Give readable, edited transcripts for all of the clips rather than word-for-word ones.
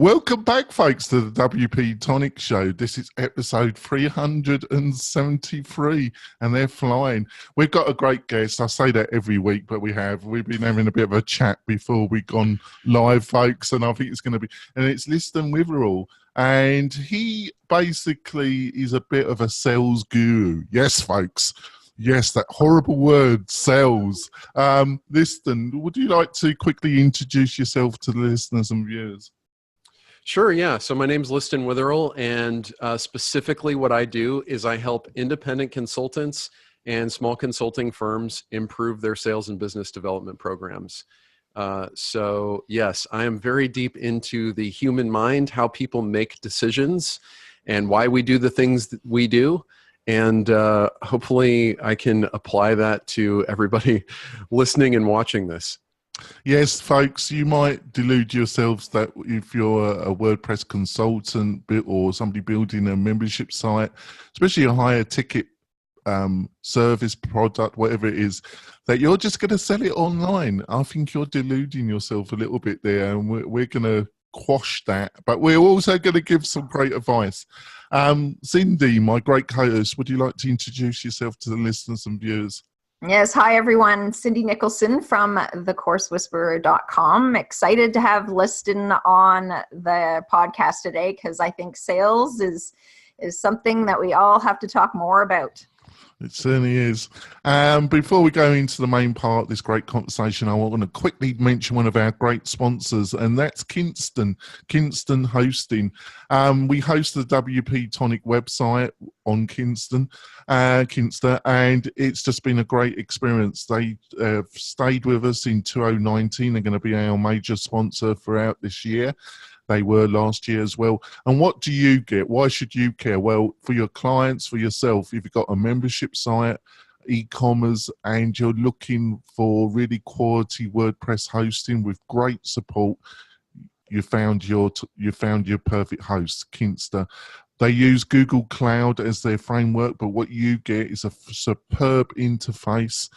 Welcome back, folks, to the WP-Tonic show. This is episode 373, and they're flying. We've got a great guest. I say that every week, but we've been having a bit of a chat before we've gone live, folks, and I think it's going to be, and it's Liston Witherill, and he basically is a bit of a sales guru. Yes, folks. Yes, that horrible word, sales. Liston, would you like to quickly introduce yourself to the listeners and viewers? Sure, yeah. So my name's Liston Witherill, and specifically what I do is I help independent consultants and small consulting firms improve their sales and business development programs. So yes, I am very deep into the human mind, how people make decisions, and why we do the things that we do. And hopefully I can apply that to everybody listening and watching this. Yes, folks, you might delude yourselves that if you're a WordPress consultant or somebody building a membership site, especially a higher ticket service, product, whatever it is, that you're just going to sell it online. I think you're deluding yourself a little bit there, and we're going to quash that. But we're also going to give some great advice. Cindy, my great co-host, would you like to introduce yourself to the listeners and viewers? Yes. Hi, everyone. Cindy Nicholson from thecoursewhisperer.com. Excited to have Liston on the podcast today because I think sales is something that we all have to talk more about. It certainly is. Before we go into the main part of this great conversation, I want to quickly mention one of our great sponsors, and that's Kingston Hosting. We host the WP-Tonic website on Kingston, and it's just been a great experience. They stayed with us in 2019. They're going to be our major sponsor throughout this year. They were last year as well. And what do you get? Why should you care? Well, for your clients, for yourself, if you've got a membership site, e-commerce, and you're looking for really quality WordPress hosting with great support, you found your perfect host, Kingston. They use Google Cloud as their framework, but what you get is a superb interface,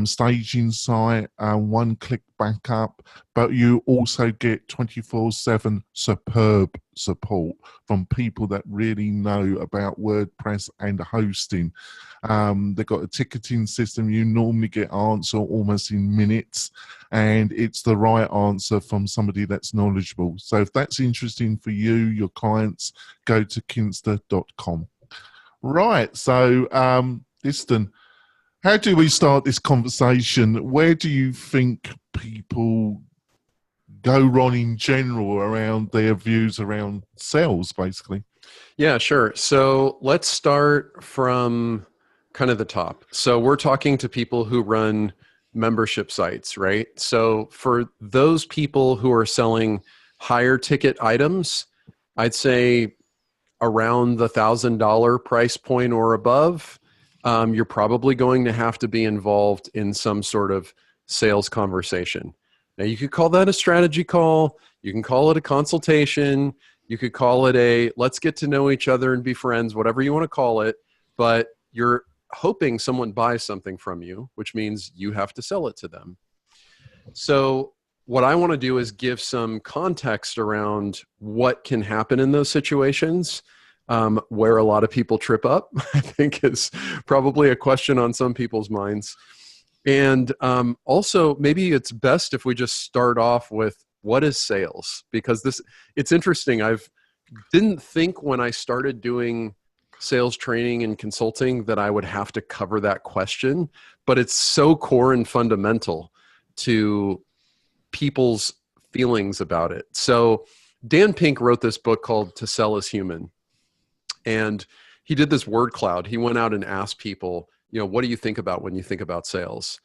staging site, one-click backup, but you also get 24/7 superb support from people that really know about WordPress and hosting. They've got a ticketing system. You normally get answer almost in minutes, and it's the right answer from somebody that's knowledgeable. So if that's interesting for you, your clients, go to kinster.com. Right, so Liston, how do we start this conversation? Where do you think people go wrong in general around their views around sales, basically? Yeah, sure. So let's start from kind of the top. So we're talking to people who run membership sites, right? So for those people who are selling higher ticket items, I'd say around the $1,000 price point or above, you're probably going to have to be involved in some sort of sales conversation. Now, you could call that a strategy call. You can call it a consultation. You could call it a let's get to know each other and be friends, whatever you want to call it. But you're hoping someone buys something from you, which means you have to sell it to them. So what I want to do is give some context around what can happen in those situations. Where a lot of people trip up, I think, is probably a question on some people's minds. And also, maybe it's best if we just start off with what is sales? Because it's interesting. I didn't think when I started doing sales training and consulting that I would have to cover that question, but it's so core and fundamental to people's feelings about it. So Dan Pink wrote this book called To Sell is Human. And he did this word cloud. He went out and asked people, what do you think about when you think about sales?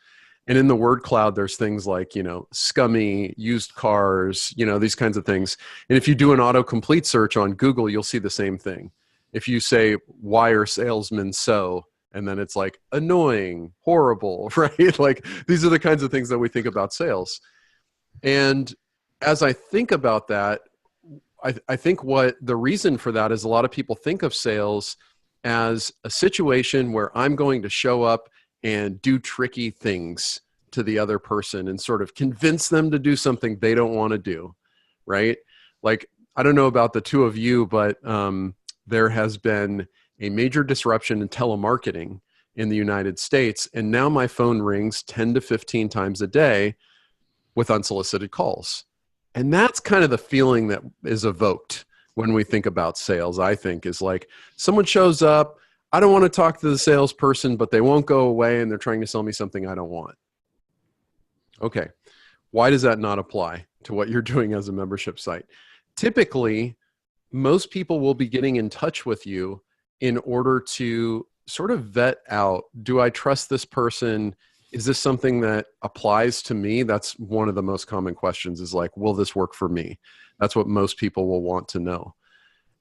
And in the word cloud, there's things like, scummy, used cars, these kinds of things. And if you do an autocomplete search on Google, you'll see the same thing. If you say, why are salesmen so? And then it's like annoying, horrible, right? Like these are the kinds of things that we think about sales. And as I think about that, I think what the reason for that is a lot of people think of sales as a situation where I'm going to show up and do tricky things to the other person and sort of convince them to do something they don't want to do, right? Like I don't know about the two of you, but there has been a major disruption in telemarketing in the United States. And now my phone rings 10 to 15 times a day with unsolicited calls. And that's kind of the feeling that is evoked when we think about sales, I think, is like someone shows up, I don't want to talk to the salesperson, but they won't go away and they're trying to sell me something I don't want. Okay. Why does that not apply to what you're doing as a membership site? Typically, most people will be getting in touch with you in order to sort of vet out, do I trust this person? Is this something that applies to me? That's one of the most common questions, is like, will this work for me? That's what most people will want to know.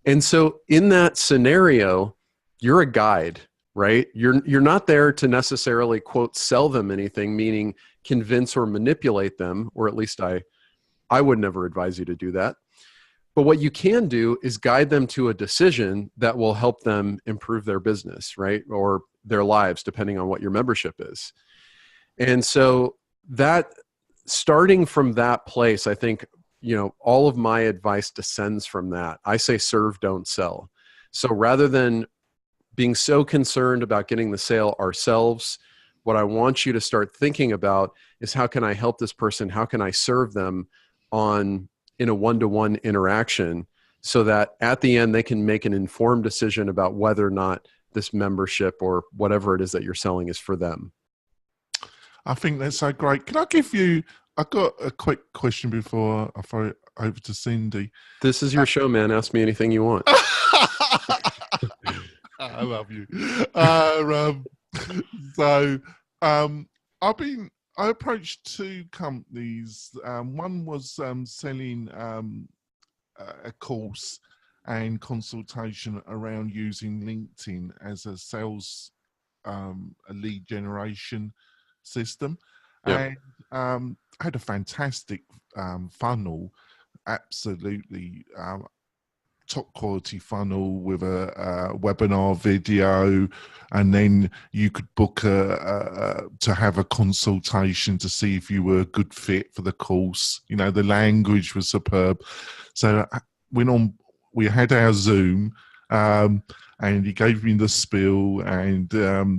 And so in that scenario, you're a guide, right? You're not there to necessarily, quote, sell them anything, meaning convince or manipulate them, or at least I would never advise you to do that. But what you can do is guide them to a decision that will help them improve their business, right? Or their lives, depending on what your membership is. And so that, starting from that place, I think, all of my advice descends from that. I say serve, don't sell. So rather than being so concerned about getting the sale ourselves, what I want you to start thinking about is, how can I help this person? How can I serve them in a one-to-one interaction, so that at the end they can make an informed decision about whether or not this membership or whatever it is that you're selling is for them. I think that's so great. Can I give you, I've got a quick question before I throw it over to Cindy. This is your show, man. Ask me anything you want. I love you. I approached two companies. One was selling a course and consultation around using LinkedIn as a sales, a lead generation system. Yep. And had a fantastic funnel, absolutely top quality funnel with a webinar video, and then you could book to have a consultation to see if you were a good fit for the course. The language was superb. So we had our Zoom, and he gave me the spiel, and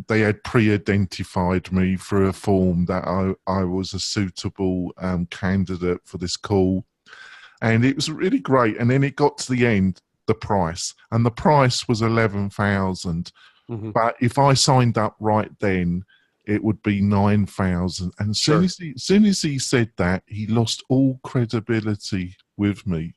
they had pre-identified me through a form that I was a suitable candidate for this call. And it was really great. And then it got to the end, the price. And the price was $11,000. Mm-hmm. But if I signed up right then, it would be $9,000. And as soon as he said that, he lost all credibility with me.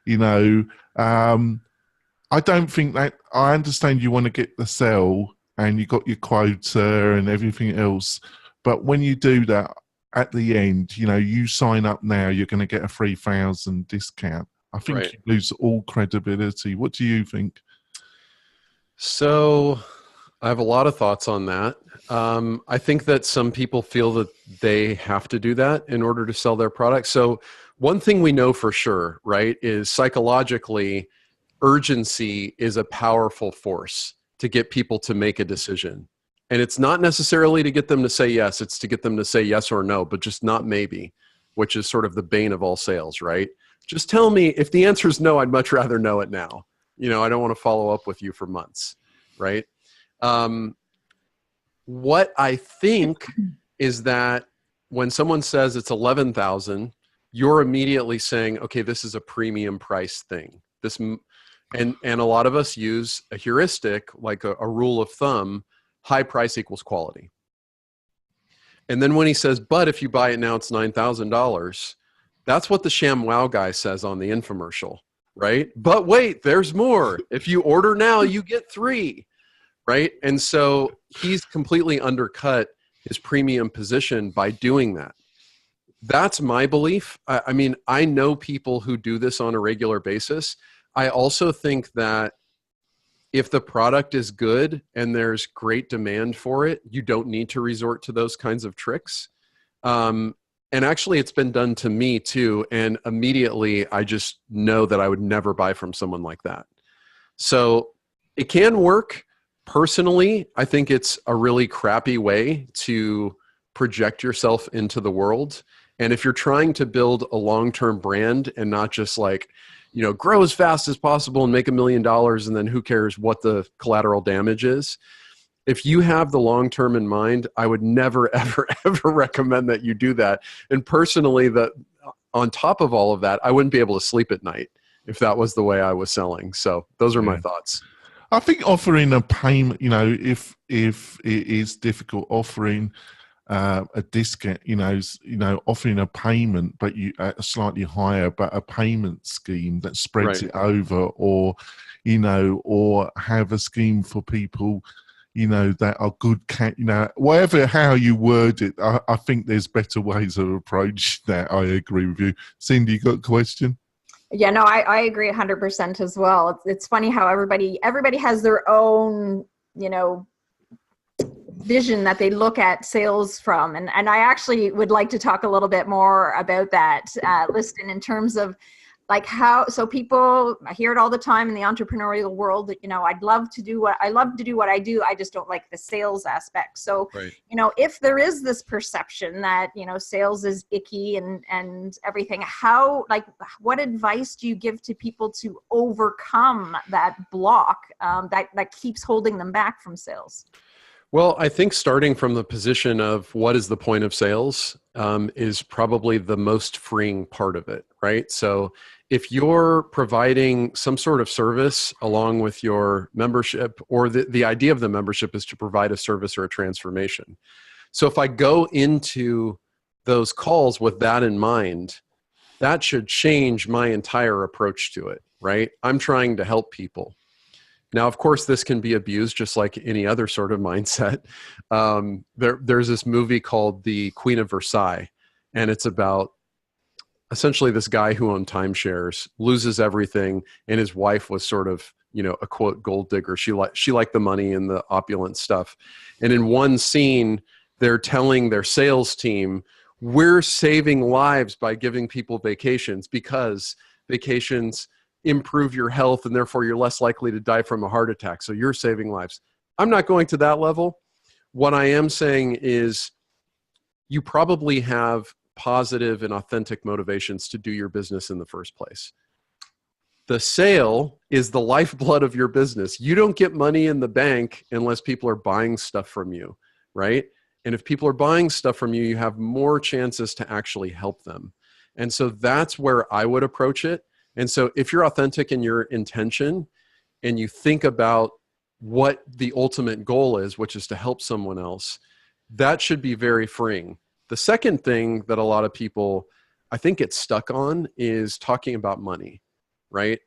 I don't think that, I understand you want to get the sell and you got your quota and everything else. But when you do that, at the end, you sign up now, you're going to get a 3,000 discount. I think you lose all credibility. What do you think? So I have a lot of thoughts on that. I think that some people feel that they have to do that in order to sell their product. So one thing we know for sure, right, is psychologically, urgency is a powerful force to get people to make a decision. And it's not necessarily to get them to say yes, it's to get them to say yes or no, but just not maybe, which is sort of the bane of all sales, right? Just tell me, if the answer is no, I'd much rather know it now. I don't want to follow up with you for months, right? What I think is that when someone says it's 11,000, you're immediately saying, okay, this is a premium price thing. And a lot of us use a heuristic, like a rule of thumb, high price equals quality. And then when he says, but if you buy it now, it's $9,000, that's what the ShamWow guy says on the infomercial, right? But wait, there's more. If you order now, you get 3, right? And so he's completely undercut his premium position by doing that. That's my belief. I mean, I know people who do this on a regular basis. I also think that if the product is good and there's great demand for it, you don't need to resort to those kinds of tricks. And actually, it's been done to me too. And immediately, I just know that I would never buy from someone like that. So it can work. Personally, I think it's a really crappy way to project yourself into the world. And if you're trying to build a long-term brand and not just like, grow as fast as possible and make $1 million, and then who cares what the collateral damage is. If you have the long-term in mind, I would never, ever, ever recommend that you do that. And personally, on top of all of that, I wouldn't be able to sleep at night if that was the way I was selling. So those are my thoughts. I think offering a payment, if it is difficult, offering a discount, offering a payment, but a slightly higher, but a payment scheme that spreads it over, or have a scheme for people, that are good, whatever, how you word it. I think there's better ways of approach that. I agree with you. Cindy, you got a question? Yeah, no, I agree 100% as well. It's funny how everybody has their own, vision that they look at sales from. And I actually would like to talk a little bit more about that, Liston, in terms of like so people, I hear it all the time in the entrepreneurial world that, I love to do what I do. I just don't like the sales aspect. So, if there is this perception that, sales is icky and everything, what advice do you give to people to overcome that block that keeps holding them back from sales? Well, I think starting from the position of what is the point of sales is probably the most freeing part of it, right? So if you're providing some sort of service along with your membership, or the idea of the membership is to provide a service or a transformation. So if I go into those calls with that in mind, that should change my entire approach to it, right? I'm trying to help people. Now, of course, this can be abused just like any other sort of mindset. There's this movie called The Queen of Versailles, and it's about essentially this guy who owned timeshares, loses everything, and his wife was sort of, a quote, gold digger. She liked the money and the opulent stuff. And in one scene, they're telling their sales team, we're saving lives by giving people vacations because vacations improve your health and therefore you're less likely to die from a heart attack. So you're saving lives. I'm not going to that level. What I am saying is you probably have positive and authentic motivations to do your business in the first place. The sale is the lifeblood of your business. You don't get money in the bank unless people are buying stuff from you, right? And if people are buying stuff from you, you have more chances to actually help them. And so that's where I would approach it. And so if you're authentic in your intention and you think about what the ultimate goal is, which is to help someone else, that should be very freeing. The second thing that a lot of people, I think, get stuck on is talking about money, right?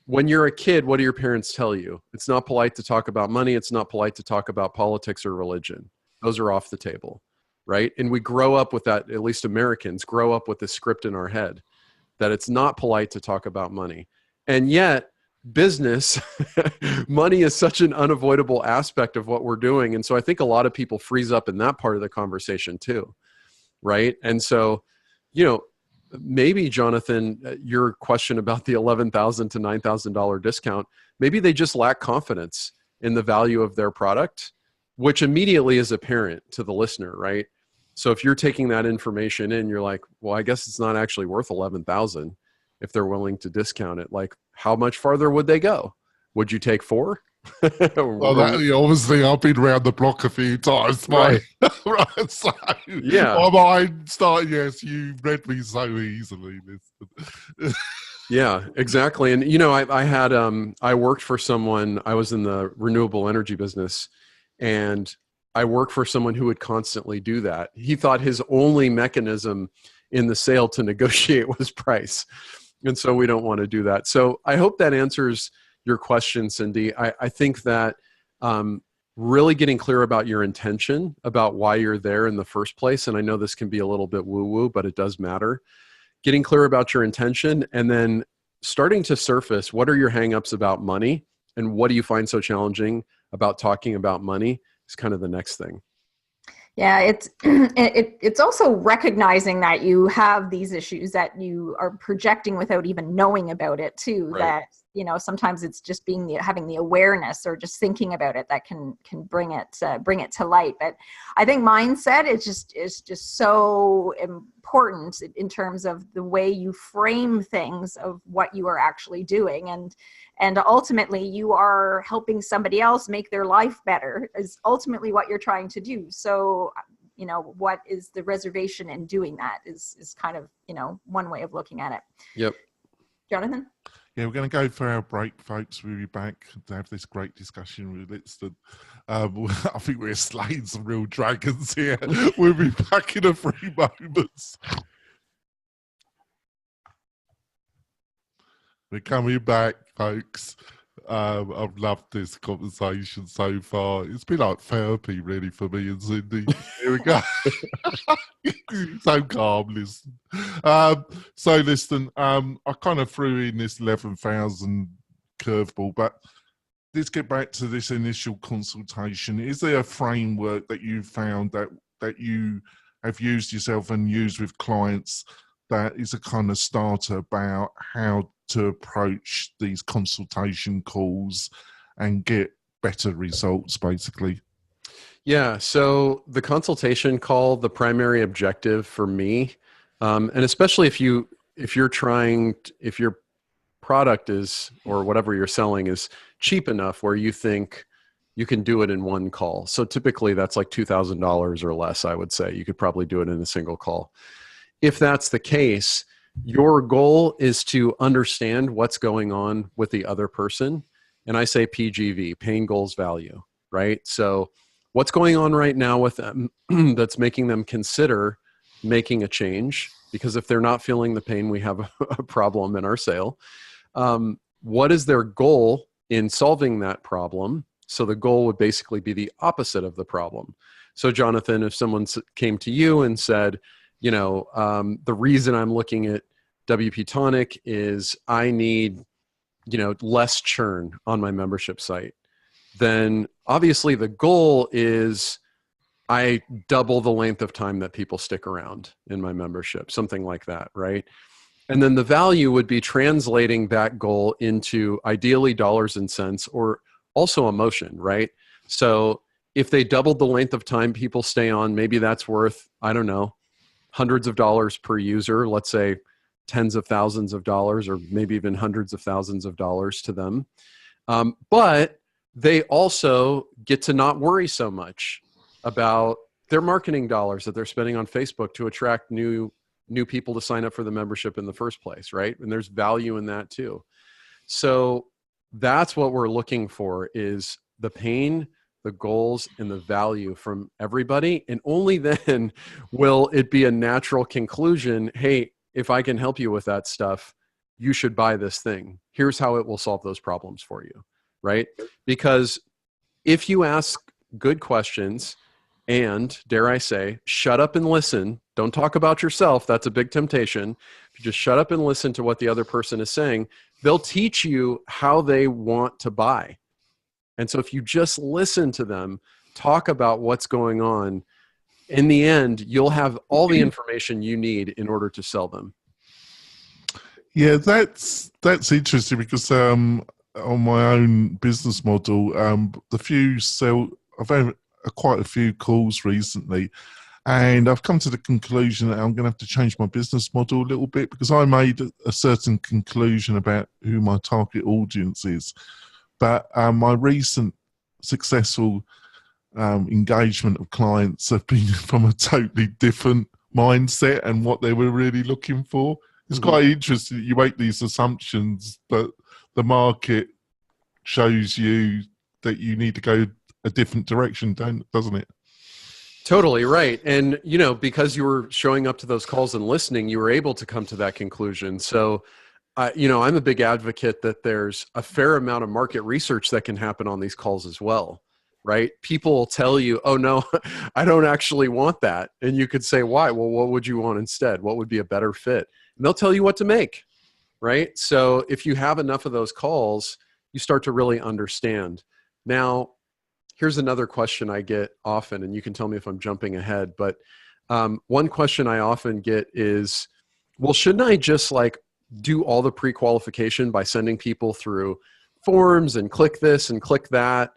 When you're a kid, what do your parents tell you? It's not polite to talk about money. It's not polite to talk about politics or religion. Those are off the table, right? And we grow up with that, at least Americans grow up with this script in our head that it's not polite to talk about money. And yet, business, money is such an unavoidable aspect of what we're doing. And so I think a lot of people freeze up in that part of the conversation too, right? And so, maybe, Jonathan, your question about the $11,000 to $9,000 discount, maybe they just lack confidence in the value of their product, which immediately is apparent to the listener, right? So if you're taking that information in, you're like, well, I guess it's not actually worth $11,000 if they're willing to discount it. Like, how much farther would they go? Would you take 4? Well, obviously, I've been around the block a few times, right? Right. So, yeah, my mind started. Yes, you read me so easily. Yeah, exactly. And I worked for someone. I was in the renewable energy business, and I worked for someone who would constantly do that. He thought his only mechanism in the sale to negotiate was price. And so we don't want to do that. So I hope that answers your question, Cindy. I think that really getting clear about your intention, about why you're there in the first place, and I know this can be a little bit woo-woo, but it does matter. Getting clear about your intention and then starting to surface what are your hangups about money and what do you find so challenging about talking about money is kind of the next thing. Yeah, it's also recognizing that you have these issues that you are projecting without even knowing about it too. Right. sometimes it's just having the awareness or just thinking about it that can bring it to light. But I think mindset is just so important in terms of the way you frame things of what you are actually doing, and ultimately you are helping somebody else make their life better is ultimately what you're trying to do. So what is the reservation in doing that is kind of one way of looking at it. Yep. Jonathan? Yeah, we're going to go for our break, folks. We'll be back to have this great discussion with Liston. I think we're slaying some real dragons here. We'll be back in a few moments. We're coming back, folks. I've loved this conversation so far. It's been like therapy, really, for me and Cindy. Here we go. So calm, Liston. So, Liston, I kind of threw in this 11,000 curveball, but let's get back to this initial consultation. Is there a framework that you found that you have used yourself and used with clients that is a kind of starter about how to approach these consultation calls and get better results, basically? Yeah, so the consultation call, the primary objective for me, and especially if your product is, or whatever you're selling is cheap enough where you think you can do it in one call. So typically that's like $2,000 or less, I would say. You could probably do it in a single call. If that's the case, your goal is to understand what's going on with the other person. And I say PGV, pain, goals, value, right? So what's going on right now with them that's making them consider making a change? Because if they're not feeling the pain, we have a problem in our sale. What is their goal in solving that problem? So the goal would basically be the opposite of the problem. So Jonathan, if someone came to you and said, the reason I'm looking at WP-Tonic is I need, less churn on my membership site, then obviously the goal is I double the length of time that people stick around in my membership, something like that, right? And then the value would be translating that goal into ideally dollars and cents, or also emotion, right? So if they doubled the length of time people stay on, maybe that's worth, I don't know, hundreds of dollars per user, let's say tens of thousands of dollars, or maybe even hundreds of thousands of dollars to them. But they also get to not worry so much about their marketing dollars that they're spending on Facebook to attract new people to sign up for the membership in the first place, right? And there's value in that too. So that's what we're looking for, is the pain, the goals, and the value from everybody. And only then will it be a natural conclusion. Hey, if I can help you with that stuff, you should buy this thing. Here's how it will solve those problems for you, right? Because if you ask good questions and, dare I say, shut up and listen, don't talk about yourself. That's a big temptation. If you just shut up and listen to what the other person is saying, they'll teach you how they want to buy. And so if you just listen to them, talk about what's going on, in the end, you'll have all the information you need in order to sell them. Yeah, that's interesting, because on my own business model, I've had quite a few calls recently, and I've come to the conclusion that I'm going to have to change my business model a little bit, because I made a certain conclusion about who my target audience is. But my recent successful engagement of clients have been from a totally different mindset and what they were really looking for. It's quite interesting. You make these assumptions, but the market shows you that you need to go a different direction, doesn't it? Totally right. And, because you were showing up to those calls and listening, you were able to come to that conclusion. So I'm a big advocate that there's a fair amount of market research that can happen on these calls as well, right? People will tell you, oh no, I don't actually want that. And you could say, why? Well, what would you want instead? What would be a better fit? And they'll tell you what to make, right? So if you have enough of those calls, you start to really understand. Now, here's another question I get often, and you can tell me if I'm jumping ahead, but one question I often get is, well, shouldn't I just do all the pre-qualification by sending people through forms and click this and click that.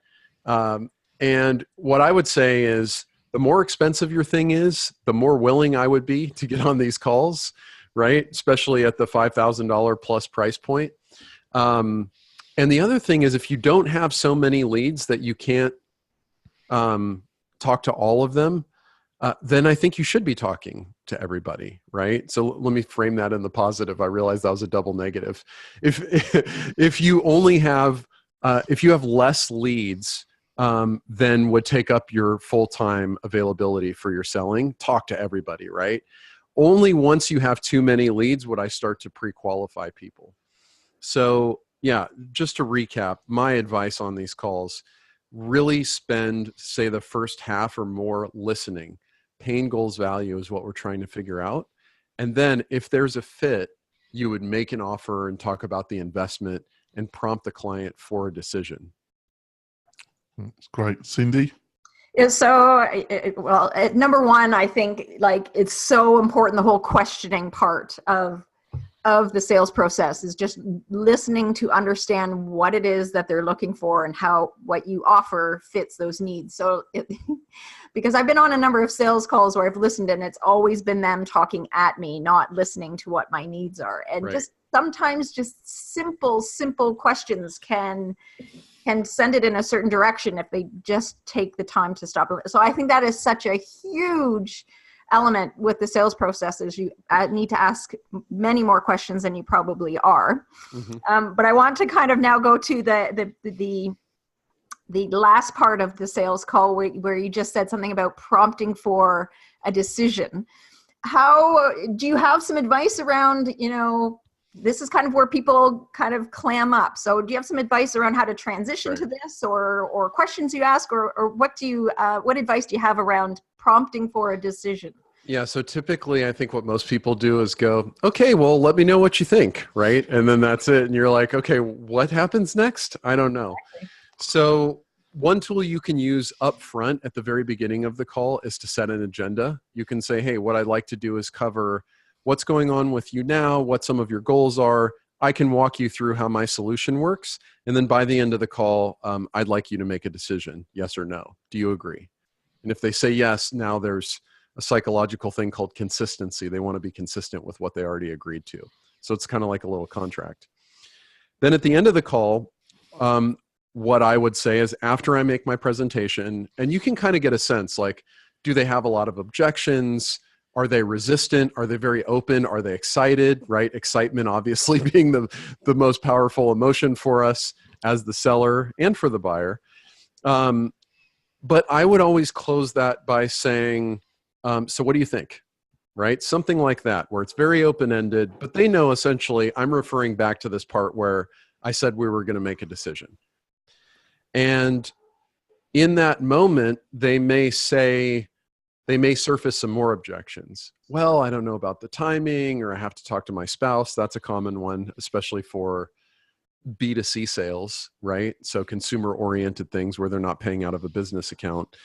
And what I would say is the more expensive your thing is, the more willing I would be to get on these calls, right? Especially at the $5,000 plus price point. And the other thing is, if you don't have so many leads that you can't talk to all of them, then I think you should be talking to everybody, right? So let me frame that in the positive. I realize that was a double negative. If you only have, if you have less leads than would take up your full-time availability for your selling, talk to everybody, right? Only once you have too many leads would I start to pre-qualify people. So yeah, just to recap, my advice on these calls, really spend, say, the first half or more listening. Pain, goals, value is what we're trying to figure out. And then if there's a fit, you would make an offer and talk about the investment and prompt the client for a decision. That's great. Cindy? Yeah, so, well, number one, I think like it's so important, the whole questioning part of the sales process is just listening to understand what it is that they're looking for and how what you offer fits those needs. So because I've been on a number of sales calls where I've listened and it's always been them talking at me, not listening to what my needs are. And Right. just sometimes just simple questions can send it in a certain direction if they just take the time to stop. So I think that is such a huge element with the sales process, is you need to ask many more questions than you probably are. Mm-hmm. But I want to kind of now go to the last part of the sales call where you just said something about prompting for a decision. How do you have some advice around, this is kind of where people kind of clam up. So do you have some advice around how to transition to this, or questions you ask, or what advice do you have around prompting for a decision? Yeah. So typically I think what most people do is go, okay, well, let me know what you think. Right. And then that's it. And you're like, okay, what happens next? I don't know. So one tool you can use up front at the very beginning of the call is to set an agenda. You can say, hey, what I'd like to do is cover what's going on with you now, what some of your goals are. I can walk you through how my solution works. And then by the end of the call, I'd like you to make a decision, yes or no. Do you agree? And if they say yes, now there's a psychological thing called consistency. They want to be consistent with what they already agreed to. So it's kind of like a little contract. Then at the end of the call, what I would say is, after I make my presentation, and you can kind of get a sense, like, do they have a lot of objections? Are they resistant? Are they very open? Are they excited, right? Excitement obviously being the most powerful emotion for us as the seller and for the buyer. But I would always close that by saying, so what do you think? Right? Something like that, where it's very open-ended, but they know essentially I'm referring back to this part where I said we were going to make a decision. And in that moment, they may surface some more objections. Well, I don't know about the timing, or I have to talk to my spouse. That's a common one, especially for B2C sales, right? So consumer-oriented things where they're not paying out of a business account.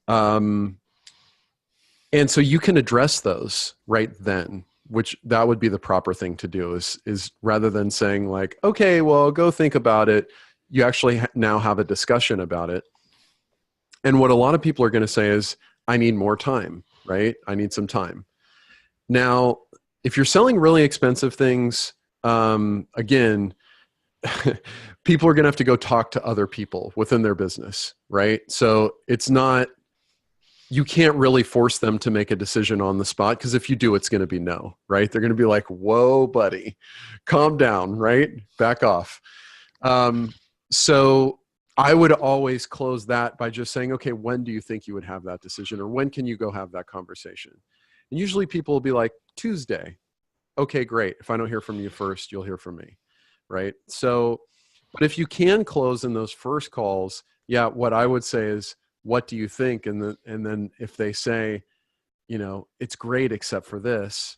And so you can address those right then, which that would be the proper thing to do, is rather than saying like, okay, well, go think about it. You actually now have a discussion about it. And what a lot of people are going to say is, I need more time, right? I need some time. Now, if you're selling really expensive things, again, people are going to have to go talk to other people within their business, right? So it's not, you can't really force them to make a decision on the spot, because if you do, it's going to be no, right? They're going to be like, whoa, buddy, calm down, right? Back off. So I would always close that by just saying, okay, when do you think you would have that decision? Or when can you go have that conversation? And usually people will be like, Tuesday. Okay, great. If I don't hear from you first, you'll hear from me, right? So, but if you can close in those first calls, yeah, what I would say is, what do you think? And then if they say, it's great except for this,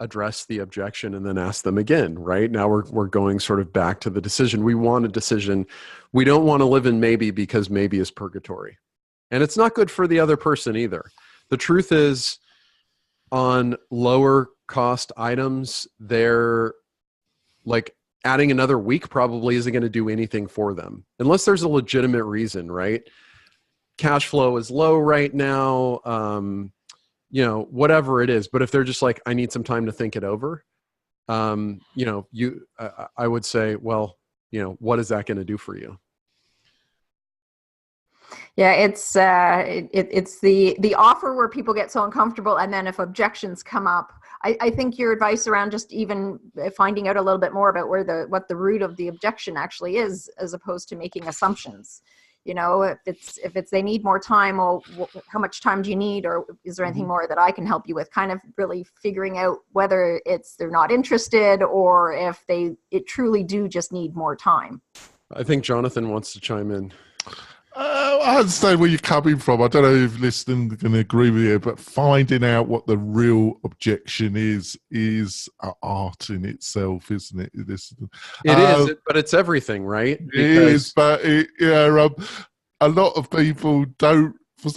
address the objection and then ask them again, right? Now we're going sort of back to the decision. We want a decision. We don't want to live in maybe, because maybe is purgatory. And it's not good for the other person either. The truth is, on lower cost items, they're like adding another week probably isn't going to do anything for them unless there's a legitimate reason, right? Cash flow is low right now, whatever it is. But if they're just like, I need some time to think it over, I would say, well, what is that going to do for you? Yeah, it's the offer where people get so uncomfortable, and then if objections come up, I think your advice around just even finding out a little bit more about what the root of the objection actually is, as opposed to making assumptions. If it's they need more time, well, how much time do you need, or is there anything more that I can help you with? Kind of really figuring out whether they're not interested or if it truly do just need more time. I think Jonathan wants to chime in. I understand where you're coming from. I don't know if Liston can agree with you, but finding out what the real objection is an art in itself, isn't it? It is, but it's everything, right? It is, but a lot of people don't.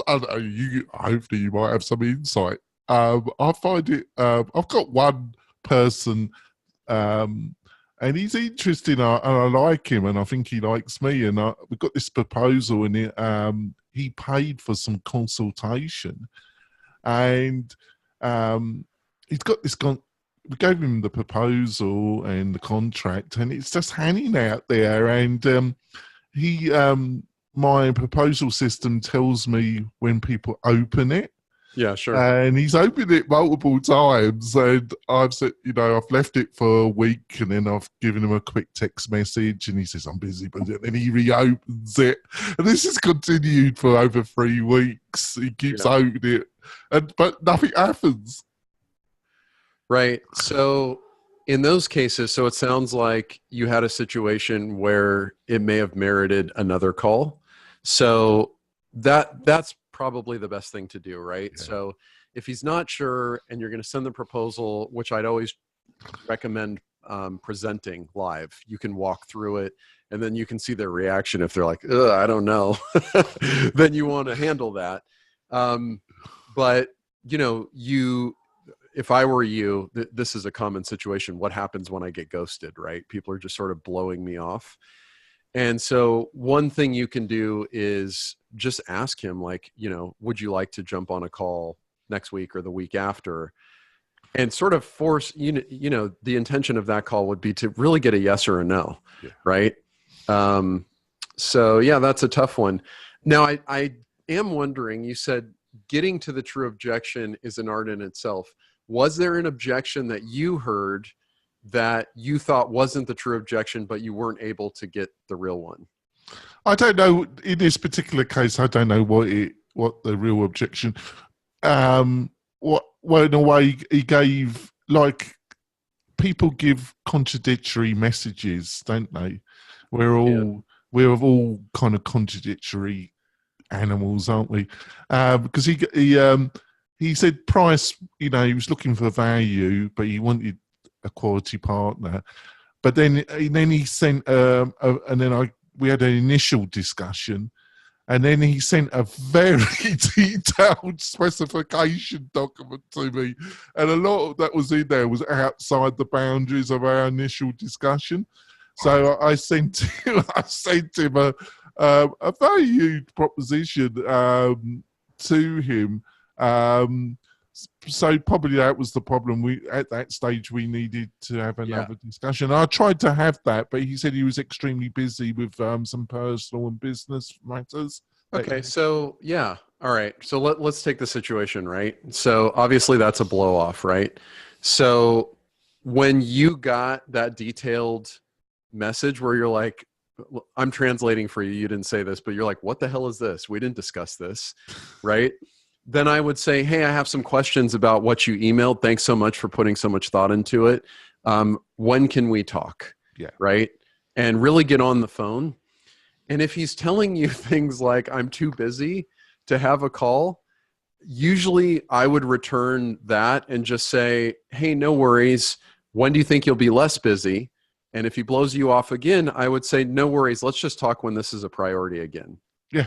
I don't know, hopefully you might have some insight. I find it. I've got one person. And he's interesting, and I like him, and I think he likes me. And we've got this proposal, and he paid for some consultation, and he's got this. We gave him the proposal and the contract, and it's just hanging out there. And my proposal system tells me when people open it. Yeah, sure. And he's opened it multiple times, and I've said, I've left it for a week, and then I've given him a quick text message, and he says, I'm busy, but then he reopens it. And this has continued for over 3 weeks. He keeps opening it, but nothing happens. Right. So in those cases, so it sounds like you had a situation where it may have merited another call. So that's probably the best thing to do, right? Yeah. So if he's not sure and you're going to send the proposal, which I'd always recommend presenting live, you can walk through it and then you can see their reaction. If they're like, I don't know, then you want to handle that. But if I were you, this is a common situation. What happens when I get ghosted, right? People are just sort of blowing me off. And so one thing you can do is just ask him, like, would you like to jump on a call next week or the week after? And sort of force, the intention of that call would be to really get a yes or a no, right? So yeah, that's a tough one. Now, I am wondering, you said getting to the true objection is an art in itself. Was there an objection that you heard that you thought wasn't the true objection, but you weren't able to get the real one? I don't know. In this particular case, I don't know what the real objection. What in a way he gave, like, people give contradictory messages, don't they? We're all kind of contradictory animals, aren't we? Because he said price. He was looking for value, but he wanted a quality partner, but then he sent we had an initial discussion, and then he sent a very detailed specification document to me, and a lot of that was in there was outside the boundaries of our initial discussion. So I sent him a valued proposition to him. So probably that was the problem. At that stage we needed to have another discussion. I tried to have that, but he said he was extremely busy with some personal and business matters. Okay, so yeah, all right. So let's take the situation, right? So obviously that's a blow off, right? So when you got that detailed message where you're like, I'm translating for you, you didn't say this, but you're like, what the hell is this? We didn't discuss this, right? Then I would say, hey, I have some questions about what you emailed. Thanks so much for putting so much thought into it. When can we talk? Yeah. Right? And really get on the phone. And if he's telling you things like, I'm too busy to have a call, usually I would return that and just say, hey, no worries. When do you think you'll be less busy? And if he blows you off again, I would say, no worries. Let's just talk when this is a priority again. Yeah.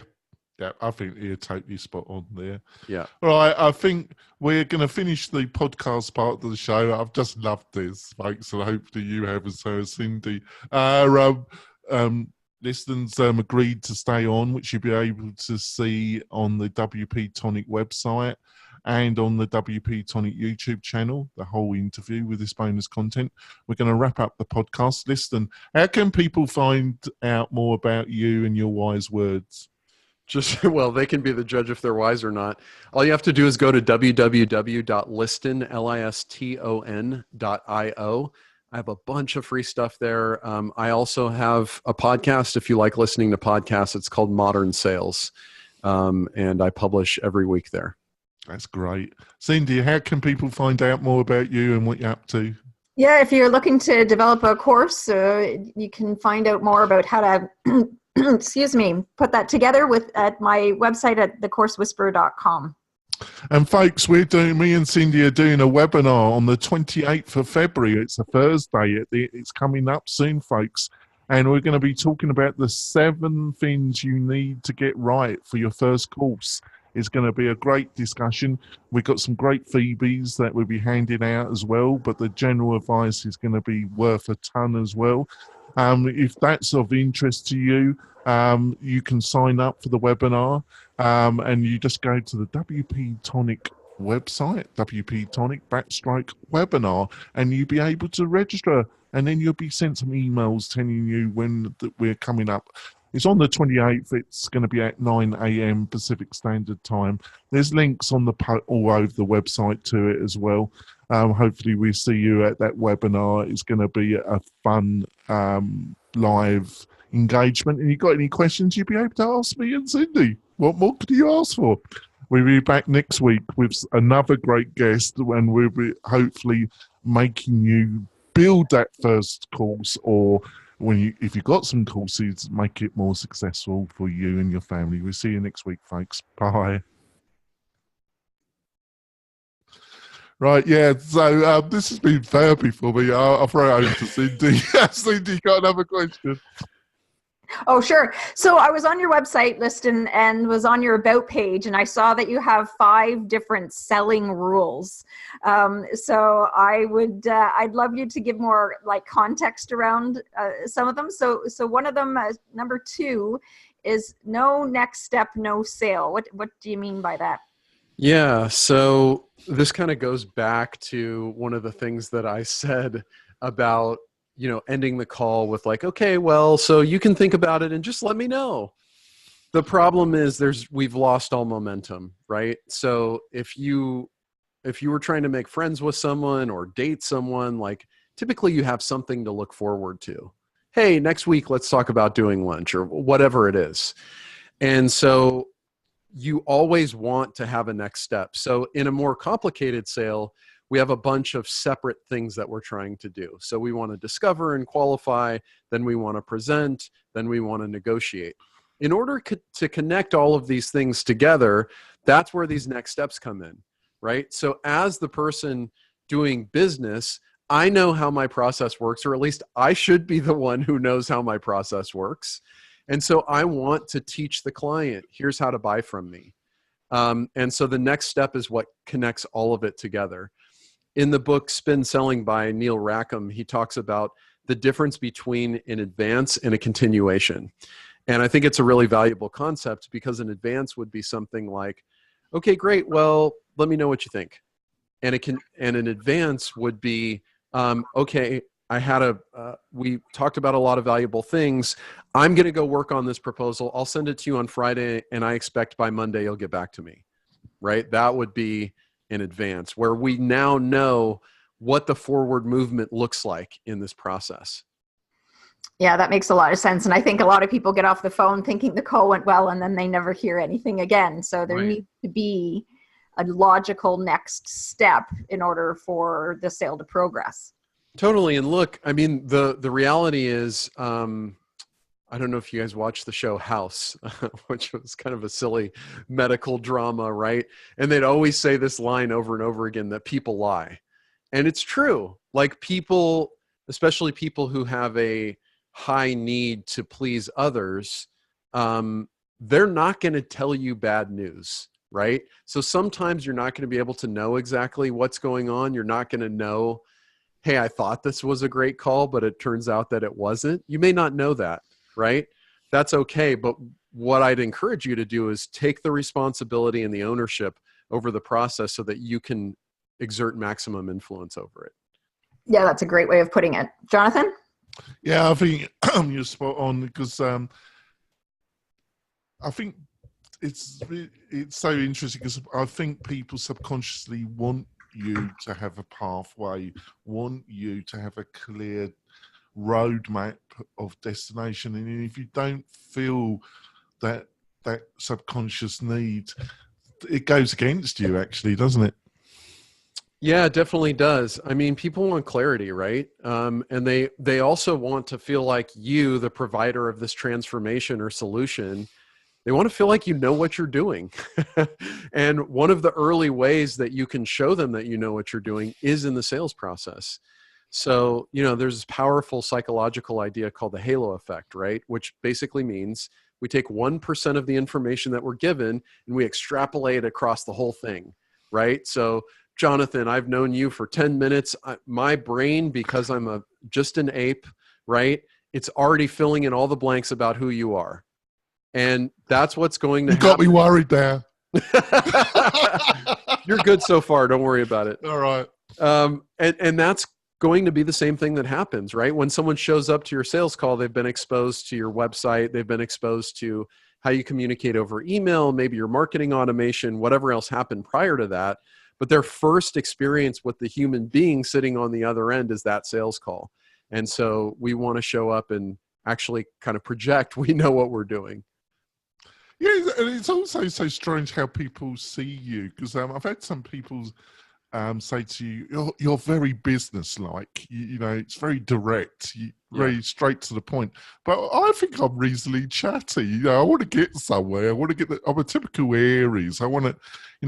Yeah, I think you're totally spot on there. Yeah. All right, I think we're going to finish the podcast part of the show. I've just loved this, folks, and hopefully you have as well, Cindy. Liston's agreed to stay on, which you'll be able to see on the WP-Tonic website and on the WP-Tonic YouTube channel, the whole interview with this bonus content. We're going to wrap up the podcast. Liston, how can people find out more about you and your wise words? Well, they can be the judge if they're wise or not. All you have to do is go to www.liston.io. I have a bunch of free stuff there. I also have a podcast. If you like listening to podcasts, it's called Modern Sales. And I publish every week there. That's great. Cindy, how can people find out more about you and what you're up to? Yeah, if you're looking to develop a course, you can find out more about how to put that together at my website at thecoursewhisperer.com. And folks, me and Cindy are doing a webinar on the 28th of February. It's a Thursday. It's coming up soon, folks. And we're going to be talking about the 7 things you need to get right for your first course. It's going to be a great discussion. We've got some great freebies that we'll be handing out as well, but the general advice is going to be worth a ton as well. If that's of interest to you, you can sign up for the webinar, and you just go to the WP-Tonic website, WP-Tonic/webinar, and you'll be able to register, and then you'll be sent some emails telling you when we're coming up. It's on the 28th. It's going to be at 9 a.m. Pacific Standard Time. There's links on all over the website to it as well. Hopefully we see you at that webinar. It's going to be a fun live engagement. And you got any questions, you'll be able to ask me and Cindy. What more could you ask for? We'll be back next week with another great guest, and we'll be hopefully making you build that first course, or if you've got some courses, make it more successful for you and your family. We'll see you next week, folks. Bye. Right, yeah, so this has been therapy for me. I'll throw it over to Cindy. Cindy, got another question? Oh, sure. So I was on your website, Liston, and was on your About page, and I saw that you have 5 different selling rules. So I'd love you to give more context around some of them. So one of them, number 2, is no next step, no sale. What do you mean by that? Yeah, so this kind of goes back to one of the things that I said about, ending the call with okay, well, so you can think about it and just let me know. The problem is we've lost all momentum, right? So if you were trying to make friends with someone or date someone, typically you have something to look forward to. Hey, next week, let's talk about doing lunch or whatever it is. And so you always want to have a next step. So in a more complicated sale, we have a bunch of separate things that we're trying to do. So we want to discover and qualify, then we want to present, then we want to negotiate. In order to connect all of these things together, that's where these next steps come in, right? So as the person doing business, I know how my process works, or at least I should be the one who knows how my process works. And so I want to teach the client, here's how to buy from me. And so the next step is what connects all of it together. In the book Spin Selling by Neil Rackham, he talks about the difference between an advance and a continuation. And I think it's a really valuable concept, because an advance would be something like, okay, great, well, let me know what you think. And an advance would be, okay, we talked about a lot of valuable things. I'm going to go work on this proposal. I'll send it to you on Friday, and I expect by Monday you'll get back to me, right? That would be in advance, where we now know what the forward movement looks like in this process. Yeah, that makes a lot of sense. And I think a lot of people get off the phone thinking the call went well, and then they never hear anything again. So there needs to be a logical next step in order for the sale to progress. Totally. And look, I mean, the reality is, I don't know if you guys watched the show House, which was kind of a silly medical drama, right? And they'd always say this line over and over again, that people lie. And it's true. People, especially people who have a high need to please others, they're not going to tell you bad news, right? So sometimes you're not going to be able to know exactly what's going on. You're not going to know, hey, I thought this was a great call, but it turns out that it wasn't. You may not know that, right? That's okay. But what I'd encourage you to do is take the responsibility and the ownership over the process so that you can exert maximum influence over it. Yeah, that's a great way of putting it. Jonathan? Yeah, I think you're spot on, because I think it's so interesting, because I think people subconsciously want you to have a pathway, want you to have a clear roadmap of destination, and if you don't feel that subconscious need, it goes against you, actually, doesn't it? Yeah, it definitely does. I mean, people want clarity, right? And they also want to feel like you, the provider of this transformation or solution, they want to feel like you know what you're doing. And one of the early ways that you can show them that you know what you're doing is in the sales process. So, there's this powerful psychological idea called the halo effect, right? Which basically means we take 1% of the information that we're given and we extrapolate across the whole thing, right? So, Jonathan, I've known you for 10 minutes. My brain, because I'm just an ape, right? It's already filling in all the blanks about who you are. And that's what's going to happen. You got me worried there. You're good so far. Don't worry about it. All right. And that's going to be the same thing that happens, right? When someone shows up to your sales call, they've been exposed to your website. They've been exposed to how you communicate over email, maybe your marketing automation, whatever else happened prior to that. But their first experience with the human being sitting on the other end is that sales call. And so we want to show up and actually kind of project we know what we're doing. Yeah, and it's also so strange how people see you, because I've had some people say to you, you're very business-like. It's very direct, very straight to the point. But I think I'm reasonably chatty. I want to get somewhere. I want to get. I'm a typical Aries. I want to,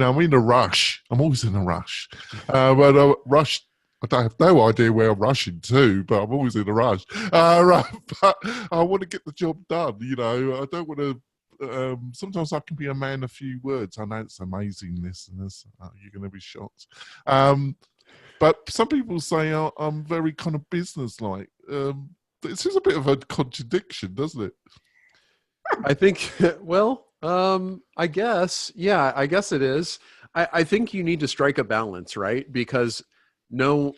I'm in a rush. I'm always in a rush. But rush. I have no idea where I'm rushing to, but I'm always in a rush. But I want to get the job done. I don't want to. Sometimes I can be a man of few words. I know it's amazing, listeners. You're going to be shocked. But some people say I'm very kind of business-like. This is a bit of a contradiction, doesn't it? I think, I guess it is. I think you need to strike a balance, right? Because no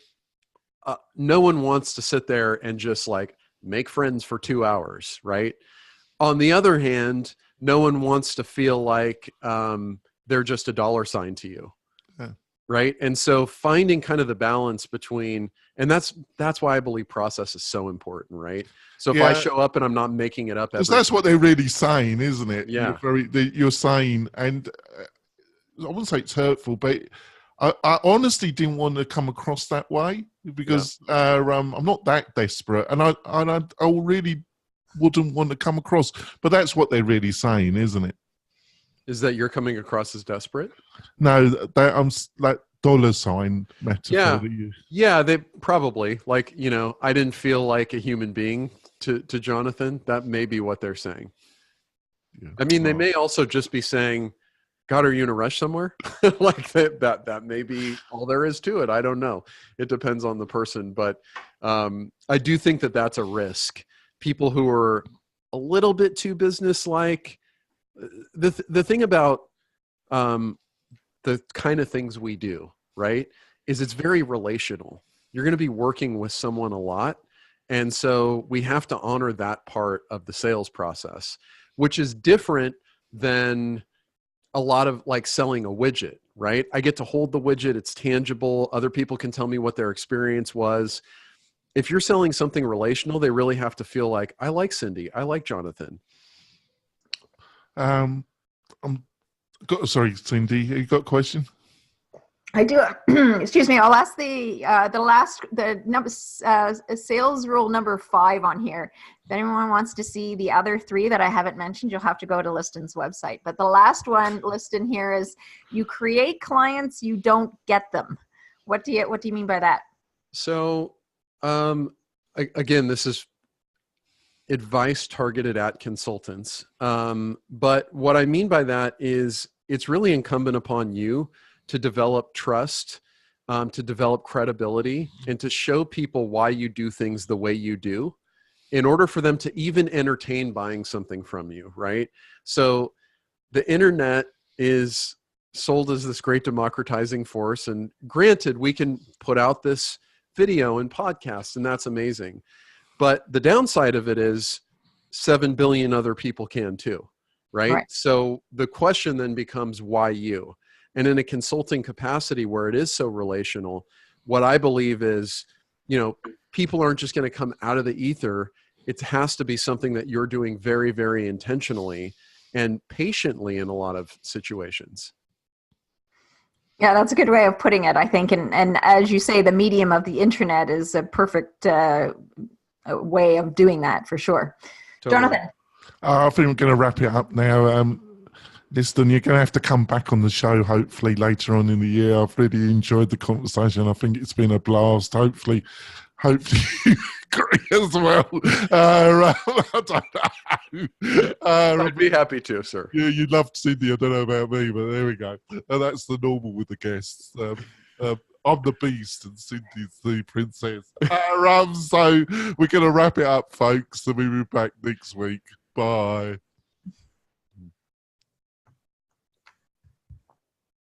one wants to sit there and just like make friends for 2 hours, right? On the other hand, no one wants to feel like they're just a dollar sign to you, right? And so finding kind of the balance between, and that's why I believe process is so important, right? So if I show up and I'm not making it up, because that's what they're really saying, isn't it? Yeah, you're saying, and I wouldn't say it's hurtful, but I honestly didn't want to come across that way, because I'm not that desperate, and I really wouldn't want to come across, but that's what they're really saying, isn't it? Is that you're coming across as desperate? No, I'm like dollar sign metaphor. Yeah, they probably like, I didn't feel like a human being to Jonathan. That may be what they're saying. Yeah. I mean, they may also just be saying, God, are you in a rush somewhere? Like that may be all there is to it. I don't know. It depends on the person, but I do think that that's a risk. People who are a little bit too business-like. The thing about the kind of things we do, right, is it's very relational. You're going to be working with someone a lot. And so we have to honor that part of the sales process, which is different than a lot of like selling a widget, right? I get to hold the widget. It's tangible. Other people can tell me what their experience was. If you're selling something relational, they really have to feel like, I like Cindy. I like Jonathan. Sorry, Cindy, you got a question? I do. Excuse me. I'll ask the number sales rule number 5 on here. If anyone wants to see the other 3 that I haven't mentioned, you'll have to go to Liston's website. But the last one, Liston, here is: you create clients, you don't get them. What do you mean by that? So, again, this is advice targeted at consultants. But what I mean by that is it's really incumbent upon you to develop trust, to develop credibility, and to show people why you do things the way you do in order for them to even entertain buying something from you, right? So the internet is sold as this great democratizing force. And granted, we can put out this video and podcast, and that's amazing. But the downside of it is 7 billion other people can too, right? So the question then becomes, why you? And in a consulting capacity where it is so relational, what I believe is, people aren't just going to come out of the ether. It has to be something that you're doing very, very intentionally and patiently in a lot of situations. Yeah, that's a good way of putting it, I think. And as you say, the medium of the internet is a perfect way of doing that for sure. Totally. Jonathan. I think we're going to wrap it up now. Liston, you're going to have to come back on the show hopefully later on in the year. I've really enjoyed the conversation. I think it's been a blast. Hopefully you agree as well. I don't know. I'd be happy to, sir. Yeah, you'd love to see the, I don't know about me, but there we go. That's the normal with the guests. I'm the beast and Cindy's the princess. So we're going to wrap it up, folks, and we'll be back next week. Bye.